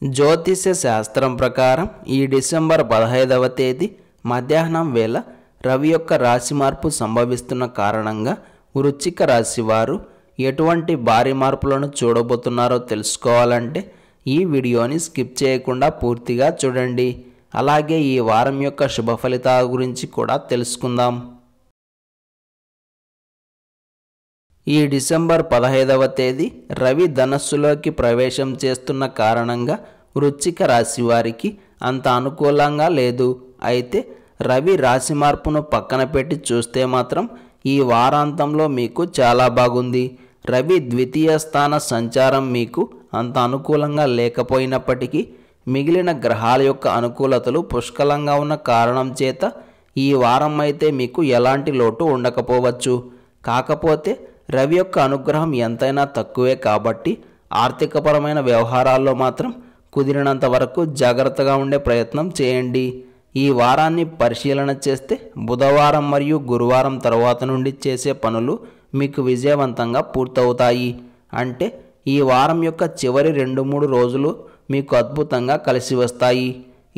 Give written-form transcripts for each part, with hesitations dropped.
జ్యోతిష్య శాస్త్రం ప్రకారం ఈ డిసెంబర్ 15వ తేదీ మధ్యాహ్నం వేళ రవి యొక్క రాశి మార్పు సంభవిస్తున్న కారణంగా వృశ్చిక రాశి వారు ఎటువంటి భారీ మార్పులను చూడబోతున్నారో తెలుసుకోవాలంటే ఈ వీడియోని స్కిప్ చేయకుండా పూర్తిగా చూడండి. అలాగే ఈ వారం యొక్క శుభ ఫలితాల గురించి కూడా తెలుసుకుందాం. ఈ డిసెంబర్ 15వ తేదీ రవి ధనస్సులోకి ప్రవేశం చేస్తున్న కారణంగా వృశ్చిక రాశి వారికి అంత అనుకూలంగా లేదు. అయితే రవి రాశి మార్పును పక్కన పెట్టి చూస్తే మాత్రం ఈ వారాంతంలో మీకు చాలా బాగుంది. రవి ద్వితీయ స్థాన సంచారం మీకు అంత అనుకూలంగా లేకపోయినప్పటికీ మిగిలిన గ్రహాల యొక్క అనుకూలతలు పుష్కలంగా ఉన్న కారణం చేత ఈ వారం అయితే మీకు ఎలాంటి లోటు ఉండకపోవచ్చు. కాకపోతే రవి యొక్క అనుగ్రహం ఎంతైనా తక్కువే కాబట్టి ఆర్థికపరమైన వ్యవహారాల్లో మాత్రం కుదిరినంత వరకు జాగ్రత్తగా ఉండే ప్రయత్నం చేయండి. ఈ వారాన్ని పరిశీలన చేస్తే బుధవారం మరియు గురువారం తర్వాత నుండి చేసే పనులు మీకు విజయవంతంగా పూర్తవుతాయి. అంటే ఈ వారం యొక్క చివరి 2-3 రోజులు మీకు అద్భుతంగా కలిసి వస్తాయి.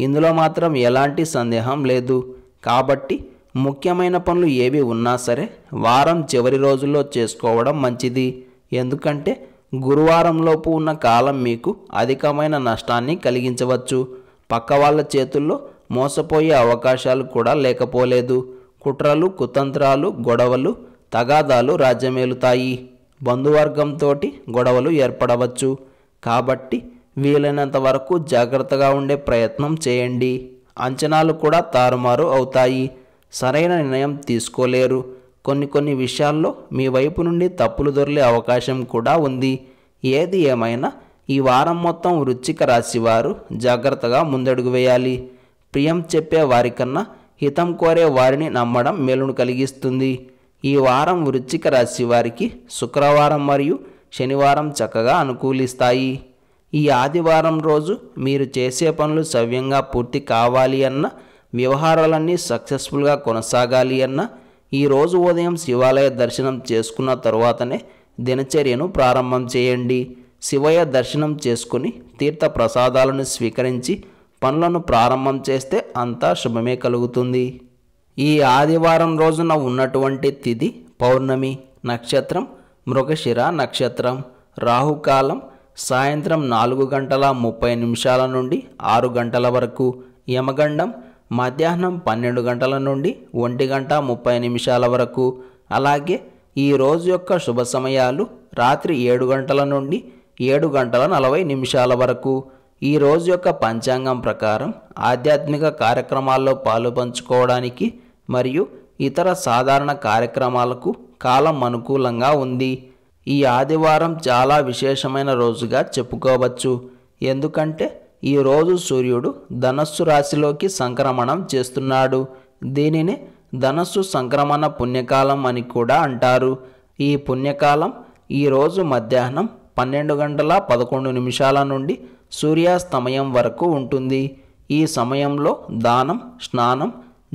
ఇందులో మాత్రం ఎలాంటి సందేహం లేదు. కాబట్టి ముఖ్యమైన పనులు ఏవి ఉన్నా సరే వారం చివరి రోజుల్లో చేసుకోవడం మంచిది. ఎందుకంటే గురువారంలోపు ఉన్న కాలం మీకు అధికమైన నష్టాన్ని కలిగించవచ్చు. పక్క వాళ్ళ చేతుల్లో మోసపోయే అవకాశాలు కూడా లేకపోలేదు. కుట్రలు, కుతంత్రాలు, గొడవలు, తగాదాలు రాజ్యమేలుతాయి. బంధువర్గంతో గొడవలు ఏర్పడవచ్చు. కాబట్టి వీలైనంత వరకు జాగ్రత్తగా ఉండే ప్రయత్నం చేయండి. అంచనాలు కూడా తారుమారు అవుతాయి. సరైన నిర్ణయం తీసుకోలేరు. కొన్ని విషయాల్లో మీ వైపు నుండి తప్పులు దొర్లే అవకాశం కూడా ఉంది. ఏది ఏమైనా ఈ వారం మొత్తం వృశ్చిక రాశి వారు జాగ్రత్తగా ముందడుగు వేయాలి. ప్రియం చెప్పే వారికన్నా హితం కోరే వారిని నమ్మడం మేలును కలిగిస్తుంది. ఈ వారం వృశ్చిక రాశి వారికి శుక్రవారం మరియు శనివారం చక్కగా అనుకూలిస్తాయి. ఈ ఆదివారం రోజు మీరు చేసే పనులు సవ్యంగా పూర్తి కావాలి అన్న, వ్యవహారాలన్నీ సక్సెస్ఫుల్గా కొనసాగాలి అన్న ఈరోజు ఉదయం శివాలయ దర్శనం చేసుకున్న తరువాతనే దినచర్యను ప్రారంభం చేయండి. శివయ్య దర్శనం చేసుకుని తీర్థ ప్రసాదాలను స్వీకరించి పనులను ప్రారంభం చేస్తే అంతా శుభమే కలుగుతుంది. ఈ ఆదివారం రోజున ఉన్నటువంటి తిథి పౌర్ణమి, నక్షత్రం మృగశిర నక్షత్రం, రాహుకాలం సాయంత్రం 4:30 నుండి 6 గంటల వరకు, యమగండం మధ్యాహ్నం 12 గంటల నుండి 1:30 వరకు. అలాగే ఈ రోజు యొక్క శుభ సమయాలు రాత్రి 7 గంటల నుండి 7:40 వరకు. ఈ రోజు యొక్క పంచాంగం ప్రకారం ఆధ్యాత్మిక కార్యక్రమాల్లో పాలు పంచుకోవడానికి మరియు ఇతర సాధారణ కార్యక్రమాలకు కాలం అనుకూలంగా ఉంది. ఈ ఆదివారం చాలా విశేషమైన రోజుగా చెప్పుకోవచ్చు. ఎందుకంటే ఈ రోజు సూర్యుడు ధనస్సు రాశిలోకి సంక్రమణం చేస్తున్నాడు. దీనినే ధనస్సు సంక్రమణ పుణ్యకాలం అని కూడా అంటారు. ఈ పుణ్యకాలం ఈరోజు మధ్యాహ్నం 12:11 నుండి సూర్యాస్తమయం వరకు ఉంటుంది. ఈ సమయంలో దానం, స్నానం,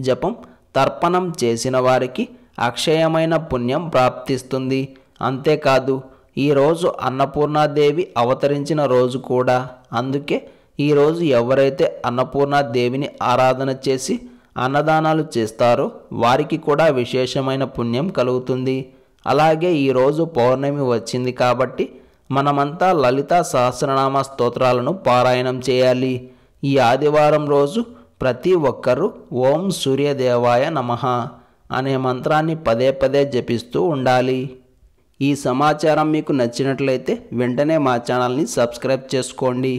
జపం, తర్పణం చేసిన వారికి అక్షయమైన పుణ్యం ప్రాప్తిస్తుంది. అంతేకాదు ఈరోజు అన్నపూర్ణాదేవి అవతరించిన రోజు కూడా. అందుకే ఈరోజు ఎవరైతే అన్నపూర్ణాదేవిని ఆరాధన చేసి అన్నదానాలు చేస్తారో వారికి కూడా విశేషమైన పుణ్యం కలుగుతుంది. అలాగే ఈరోజు పౌర్ణమి వచ్చింది కాబట్టి మనమంతా లలితా సహస్రనామ స్తోత్రాలను పారాయణం చేయాలి. ఈ ఆదివారం రోజు ప్రతి ఒక్కరూ ఓం సూర్యదేవాయ నమః అనే మంత్రాన్ని పదే జపిస్తూ ఉండాలి. ఈ సమాచారం మీకు నచ్చినట్లయితే వెంటనే మా ఛానల్ని సబ్స్క్రైబ్ చేసుకోండి.